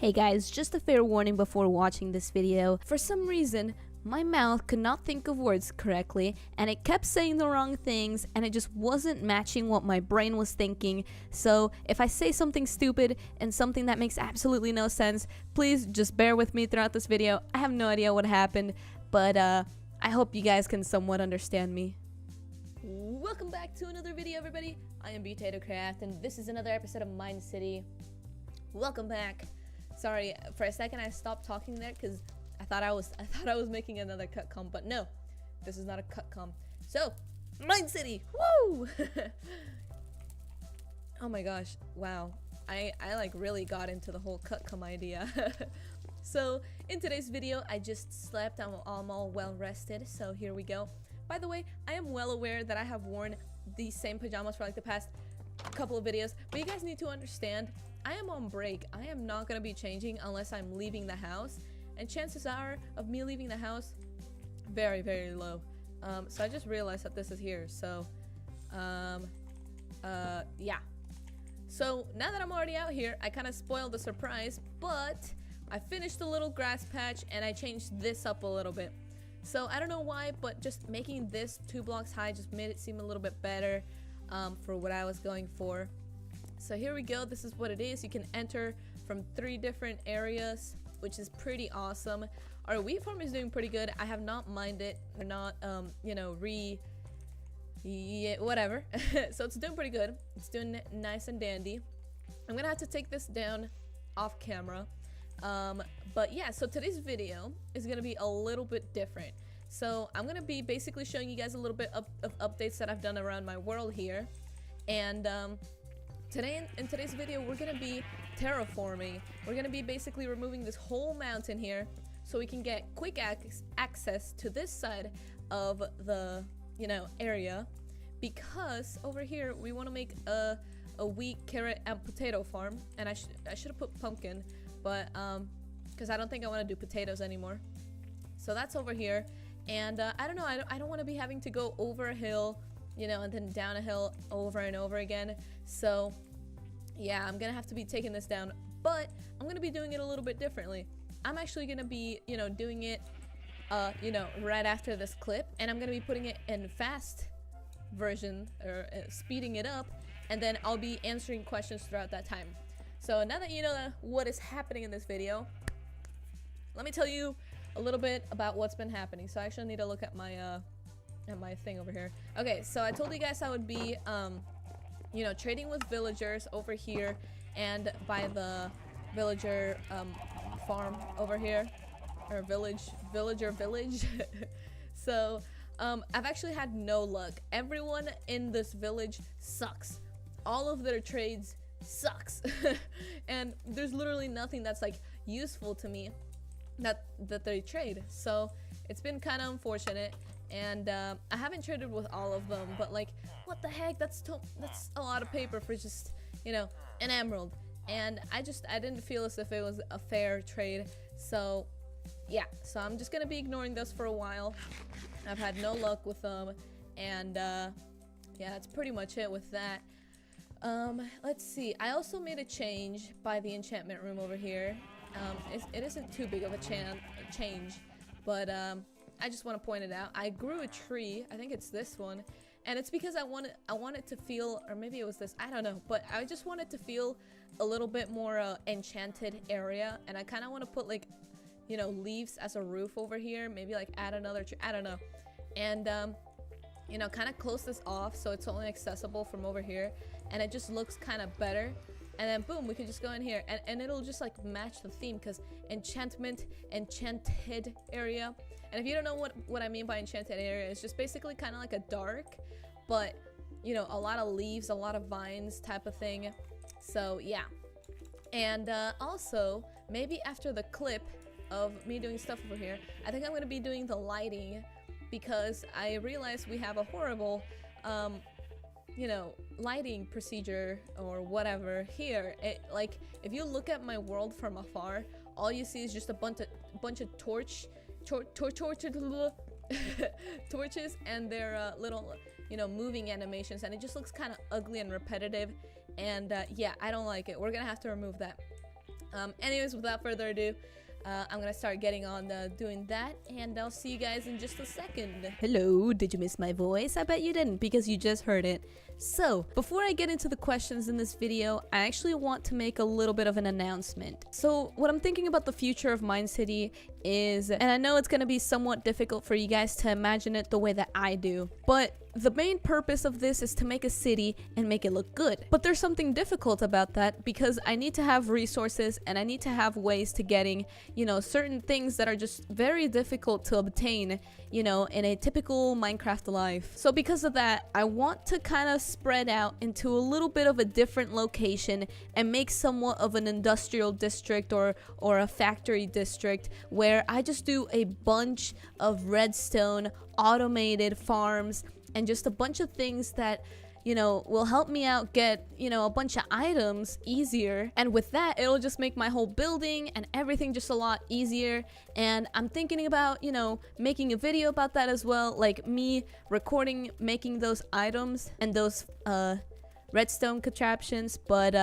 Hey guys, just a fair warning before watching this video. For some reason, my mouth could not think of words correctly and it kept saying the wrong things and it just wasn't matching what my brain was thinking. So if I say something stupid and something that makes absolutely no sense, please just bear with me throughout this video. I have no idea what happened, but I hope you guys can somewhat understand me. Welcome back to another video, everybody. I am PureBDCraft and this is another episode of MineCity. Welcome back. Sorry, for a second I stopped talking there because I thought I was making another cut com, but no, this is not a cut com. So, MineCity, woo! Oh my gosh, wow, I like really got into the whole cut com idea. So in today's video, I just slept. I'm all well rested. So here we go. By the way, I am well aware that I have worn these same pajamas for like the past couple of videos, but you guys need to understand, I am on break. I am not gonna be changing unless I'm leaving the house, and chances are of me leaving the house very, very low. So I just realized that this is here. So yeah. So now that I'm already out here, I kind of spoiled the surprise, but I finished the little grass patch and I changed this up a little bit. So I don't know why, but just making this 2 blocks high just made it seem a little bit better for what I was going for. So here we go. This is what it is. You can enter from 3 different areas, which is pretty awesome. Our wheat farm is doing pretty good. I have not mined it or not, you know, whatever. So it's doing pretty good. It's doing nice and dandy. I'm gonna have to take this down off camera. But yeah, so today's video is gonna be a little bit different. So I'm gonna be basically showing you guys a little bit of updates that I've done around my world here. And in today's video, we're gonna be terraforming. We're gonna be basically removing this whole mountain here so we can get quick access to this side of the, you know, area, because over here we want to make a wheat, carrot, and potato farm. And I should have put pumpkin, but because I don't think I want to do potatoes anymore. So that's over here. And I don't know, I don't want to be having to go over a hill, you know, and then down a hill over and over again. So yeah, I'm gonna have to be taking this down, but I'm gonna be doing it a little bit differently. I'm actually gonna be, you know, doing it you know, right after this clip, and I'm gonna be putting it in fast version, or speeding it up, and then I'll be answering questions throughout that time. So now that you know what is happening in this video, let me tell you a little bit about what's been happening. So I actually need to look at my thing over here. Okay, so I told you guys I would be you know, trading with villagers over here and by the villager farm over here, or villager village. So I've actually had no luck. Everyone in this village sucks. All of their trades sucks. And there's literally nothing that's like useful to me that they trade. So it's been kind of unfortunate. And I haven't traded with all of them, but like, what the heck? That's a lot of paper for just, you know, an emerald. And I didn't feel as if it was a fair trade. So yeah, so I'm just gonna be ignoring this for a while. I've had no luck with them, and yeah, that's pretty much it with that. Let's see. I also made a change by the enchantment room over here. It isn't too big of a change, but I just want to point it out. I grew a tree. I think it's this one, and it's because I want it to feel, or maybe it was this, I don't know, but I just want it to feel a little bit more enchanted area, and I kind of want to put like, you know, leaves as a roof over here, maybe like add another tree, I don't know, and you know, kind of close this off so it's only accessible from over here, and it just looks kind of better. And then boom, we can just go in here and it'll just like match the theme, because enchanted area. And if you don't know what I mean by enchanted area, it's just basically kind of like a dark, but you know, a lot of leaves, a lot of vines type of thing. So yeah. And also, maybe after the clip of me doing stuff over here, I think I'm going to be doing the lighting, because I realized we have a horrible you know, lighting procedure or whatever here. Like, if you look at my world from afar, all you see is just a bunch of torches and their little, you know, moving animations, and it just looks kind of ugly and repetitive. And yeah, I don't like it. We're gonna have to remove that. Anyways, without further ado, I'm gonna start getting on doing that, and I'll see you guys in just a second. Hello, did you miss my voice? I bet you didn't, because you just heard it. So, before I get into the questions in this video, I actually want to make a little bit of an announcement. So, what I'm thinking about the future of MineCity is, and I know it's gonna be somewhat difficult for you guys to imagine it the way that I do, but the main purpose of this is to make a city and make it look good. But there's something difficult about that, because I need to have resources and I need to have ways to getting, you know, certain things that are just very difficult to obtain, you know, in a typical Minecraft life. So because of that, I want to kind of spread out into a little bit of a different location and make somewhat of an industrial district or a factory district where I just do a bunch of redstone automated farms and just a bunch of things that, you know, will help me out get, you know, a bunch of items easier. And with that, it'll just make my whole building and everything just a lot easier. And I'm thinking about, you know, making a video about that as well, like me recording making those items and those redstone contraptions. But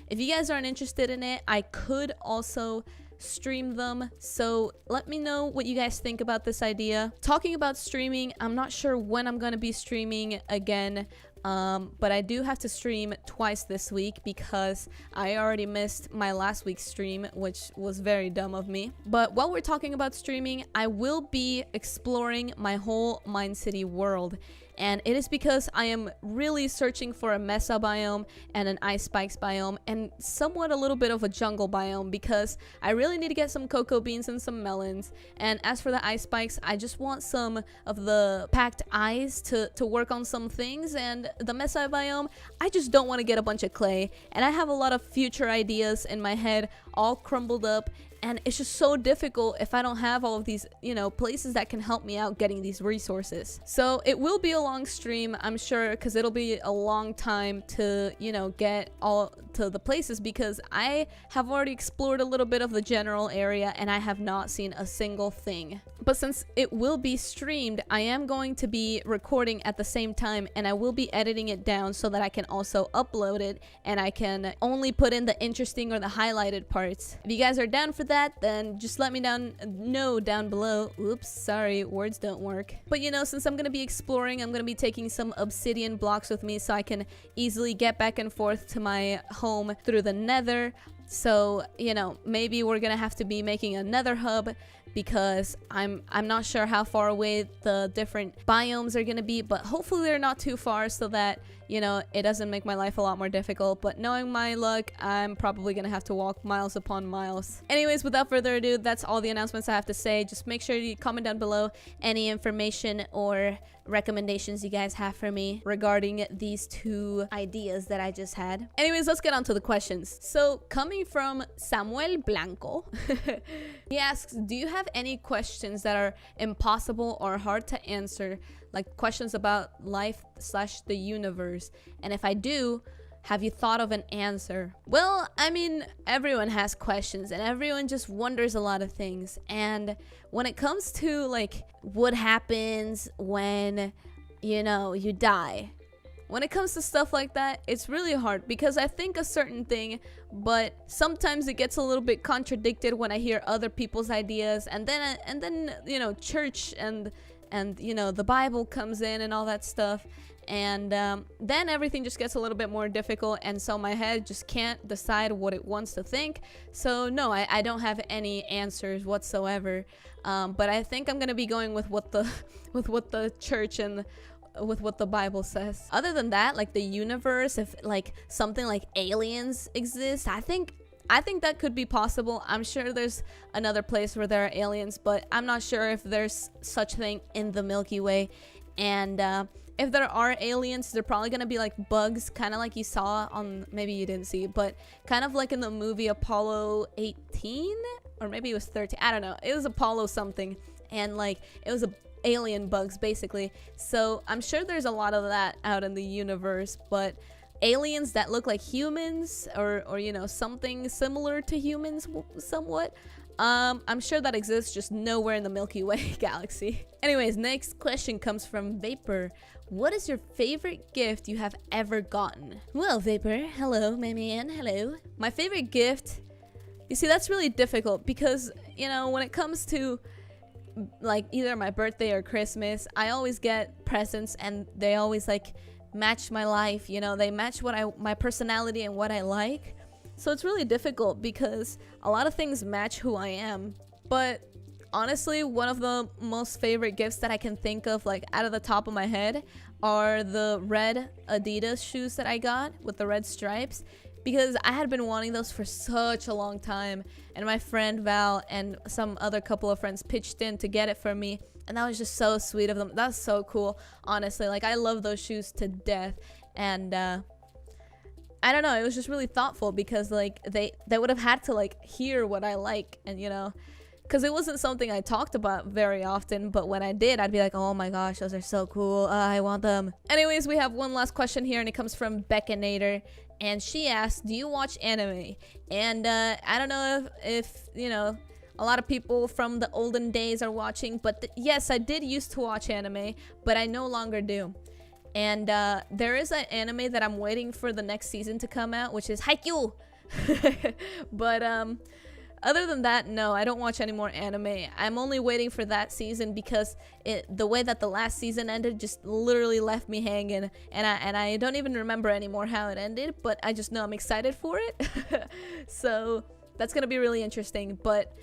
if you guys aren't interested in it, I could also stream them, so let me know what you guys think about this idea. Talking about streaming, I'm not sure when I'm gonna be streaming again, but I do have to stream twice this week because I already missed my last week's stream, which was very dumb of me. But while we're talking about streaming, I will be exploring my whole MineCity world. And it is because I am really searching for a mesa biome and an ice spikes biome and somewhat a little bit of a jungle biome, because I really need to get some cocoa beans and some melons. And as for the ice spikes, I just want some of the packed ice to work on some things. And the mesa biome, I just don't want to get a bunch of clay. And I have a lot of future ideas in my head all crumbled up. And it's just so difficult if I don't have all of these, you know, places that can help me out getting these resources. So it will be a long stream, I'm sure, because it'll be a long time to, you know, get all to the places, because I have already explored a little bit of the general area and I have not seen a single thing. But since it will be streamed, I am going to be recording at the same time, and I will be editing it down so that I can also upload it and I can only put in the interesting or the highlighted parts. If you guys are down for that, then just let me know down below. Oops, sorry, words don't work. But you know, since I'm gonna be exploring, I'm gonna be taking some obsidian blocks with me so I can easily get back and forth to my home through the nether. So, you know, maybe we're gonna have to be making a nether hub, because I'm not sure how far away the different biomes are gonna be, but hopefully they're not too far so that, you know, it doesn't make my life a lot more difficult. But knowing my luck, I'm probably gonna have to walk miles upon miles. Anyways, without further ado, that's all the announcements I have to say. Just make sure you comment down below any information or recommendations you guys have for me regarding these two ideas that I just had. Anyways, let's get on to the questions. So coming from Samuel Blanco, he asks, do you have any questions that are impossible or hard to answer, like questions about life / the universe? And if I do, have you thought of an answer? Well, I mean, everyone has questions and everyone just wonders a lot of things. And when it comes to like what happens when, you know, you die, when it comes to stuff like that, it's really hard, because I think a certain thing, but sometimes it gets a little bit contradicted when I hear other people's ideas, and then you know, church and you know, the Bible comes in and all that stuff. And then everything just gets a little bit more difficult, and so my head just can't decide what it wants to think. So no, I don't have any answers whatsoever. But I think I'm gonna be going with what the church and with what the Bible says. Other than that, like the universe, if like something like aliens exist, I think that could be possible. I'm sure there's another place where there are aliens, but I'm not sure if there's such thing in the Milky Way. And if there are aliens, they're probably gonna be like bugs, kind of like you saw on, maybe you didn't see, but kind of like in the movie Apollo 18, or maybe it was 13, I don't know, it was Apollo something, and like it was a alien bugs basically. So I'm sure there's a lot of that out in the universe, but aliens that look like humans, or you know, something similar to humans somewhat, I'm sure that exists, just nowhere in the Milky Way galaxy. Anyways, next question comes from Vapor. What is your favorite gift you have ever gotten? Well, Vapor, hello, my man, hello. My favorite gift You see, that's really difficult because, you know, when it comes to like either my birthday or Christmas, I always get presents and they always like match my life, you know, they match what my personality and what I like. So it's really difficult because a lot of things match who I am. But honestly, one of the most favorite gifts that I can think of, like out of the top of my head, are the red Adidas shoes that I got with the red stripes, because I had been wanting those for such a long time, and my friend Val and some other couple of friends pitched in to get it for me, and that was just so sweet of them. That's so cool, honestly. Like, I love those shoes to death, and I don't know, it was just really thoughtful because like they would have had to like hear what I like, and you know, because it wasn't something I talked about very often, but when I did, I'd be like, oh my gosh, those are so cool, I want them. Anyways, we have one last question here, and it comes from Beckinator, and she asked, do you watch anime? And I don't know if you know, a lot of people from the olden days are watching, but yes, I did used to watch anime, but I no longer do. And there is an anime that I'm waiting for the next season to come out, which is Haikyuu. But other than that, no, I don't watch any more anime. I'm only waiting for that season because the way that the last season ended just literally left me hanging, and I don't even remember anymore how it ended, but I just know I'm excited for it. So that's gonna be really interesting. But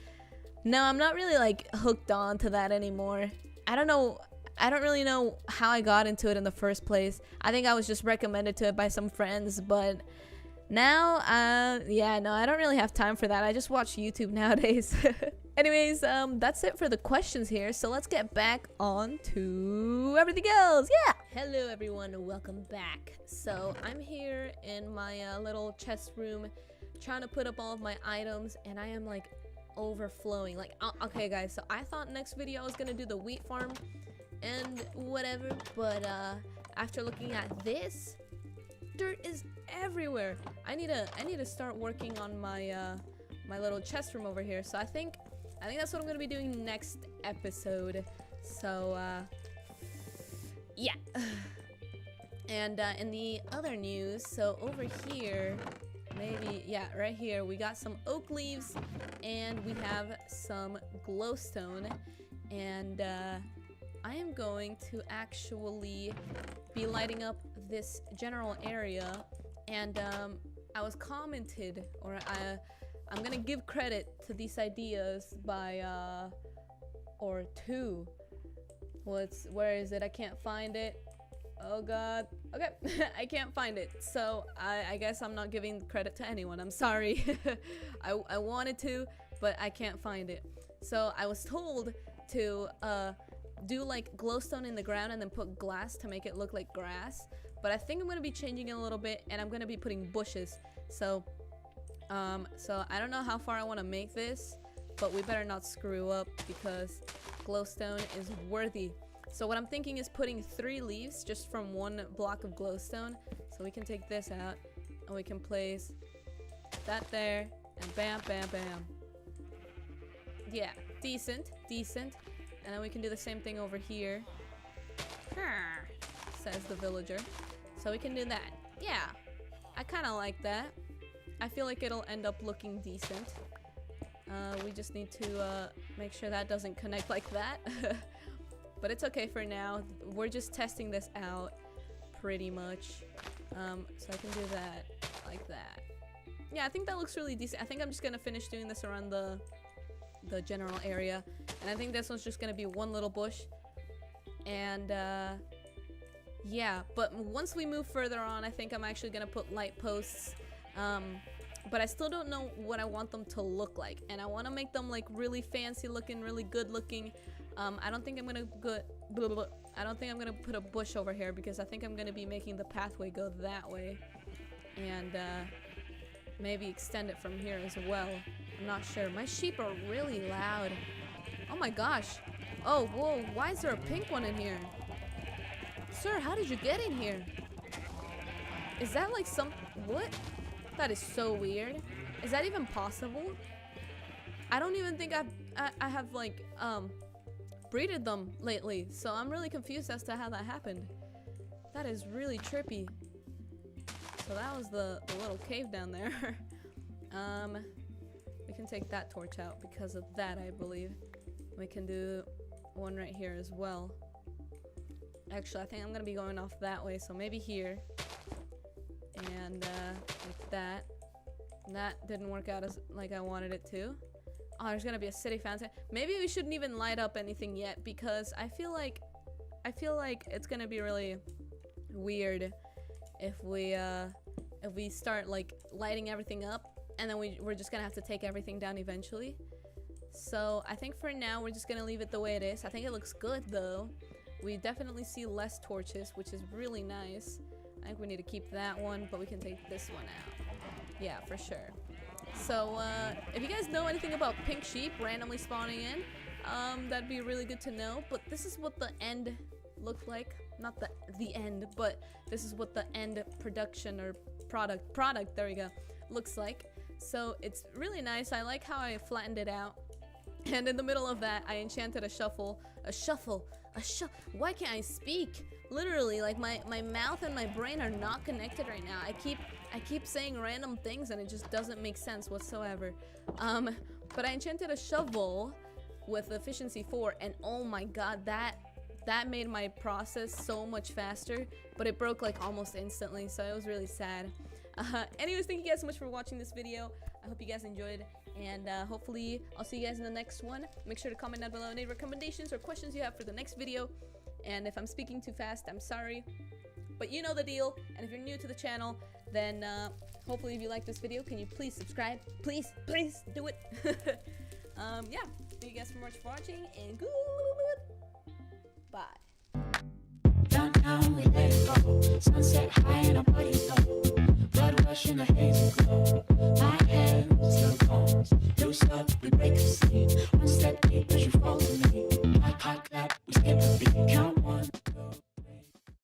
no, I'm not really like hooked on to that anymore. I don't really know how I got into it in the first place. I think I was just recommended to it by some friends, but now, yeah, no, I don't really have time for that. I just watch YouTube nowadays. Anyways, that's it for the questions here. So let's get back on to everything else. Yeah! Hello, everyone. Welcome back. So I'm here in my little chest room trying to put up all of my items, and I am like overflowing. Like, okay, guys, so I thought next video I was gonna do the wheat farm and whatever, but after looking at this, dirt is everywhere. I need to start working on my my little chest room over here. So I think that's what I'm gonna be doing next episode. So yeah. And in the other news, so over here, maybe, yeah, right here, we got some oak leaves and we have some glowstone, and I am going to actually be lighting up this general area, and I was commented, or I'm gonna give credit to these ideas by or two. Where is it? I can't find it. Oh god. Okay. I can't find it, so I guess I'm not giving credit to anyone. I'm sorry. I wanted to, but I can't find it. So I was told to do like glowstone in the ground and then put glass to make it look like grass, but I think I'm gonna be changing it a little bit, and I'm gonna be putting bushes. So I don't know how far I want to make this, but we better not screw up because glowstone is worthy. So what I'm thinking is putting 3 leaves just from 1 block of glowstone. So we can take this out and we can place that there, and bam, bam, bam. Yeah, decent. And then we can do the same thing over here, says the villager. So we can do that. Yeah, I kind of like that. I feel like it'll end up looking decent. We just need to make sure that doesn't connect like that. But it's okay for now. We're just testing this out pretty much. So I can do that like that. Yeah, I think that looks really decent. I think I'm just gonna finish doing this around the general area, and I think this one's just gonna be 1 little bush. And yeah, but once we move further on, I think I'm actually gonna put light posts, but I still don't know what I want them to look like, and I want to make them like really fancy looking, really good looking. I don't think I'm gonna put a bush over here because I think I'm gonna be making the pathway go that way, and maybe extend it from here as well. I'm not sure. My sheep are really loud. Oh my gosh. Oh, whoa, why is there a pink one in here? Sir, how did you get in here? Is that like what? That is so weird. Is that even possible? I don't even think I have like breeded them lately, so I'm really confused as to how that happened. That is really trippy. So that was the little cave down there. We can take that torch out because of that, I believe. We can do one right here as well. Actually, I think I'm gonna be going off that way, so maybe here. And like that. That didn't work out as like I wanted it to. Oh, there's gonna be a city fountain. Maybe we shouldn't even light up anything yet because I feel like it's gonna be really weird if we start like lighting everything up and then we're just gonna have to take everything down eventually. So I think for now we're just gonna leave it the way it is. I think it looks good though. We definitely see less torches, which is really nice. I think we need to keep that one, but we can take this one out. Yeah, for sure. So if you guys know anything about pink sheep randomly spawning in, that'd be really good to know. But this is what the end looked like. Not the end, but this is what the end production or product, there we go, looks like. So it's really nice. I like how I flattened it out. And in the middle of that, I enchanted a shuffle. Why can't I speak? Literally, like my mouth and my brain are not connected right now. I keep saying random things and it just doesn't make sense whatsoever. But I enchanted a shovel with efficiency 4, and oh my god, that made my process so much faster, but it broke like almost instantly, so it was really sad. Anyways, thank you guys so much for watching this video. I hope you guys enjoyed, and hopefully I'll see you guys in the next one. Make sure to comment down below any recommendations or questions you have for the next video, and if I'm speaking too fast, I'm sorry, but you know the deal. And if you're new to the channel, then hopefully if you like this video, can you please subscribe? Please do it. Yeah, thank you guys so much for watching, and bye. Downtown we let it go. Sunset high and our body low. Blood rush in a hazy glow. My hands, your bones. Loose up, we break the scene.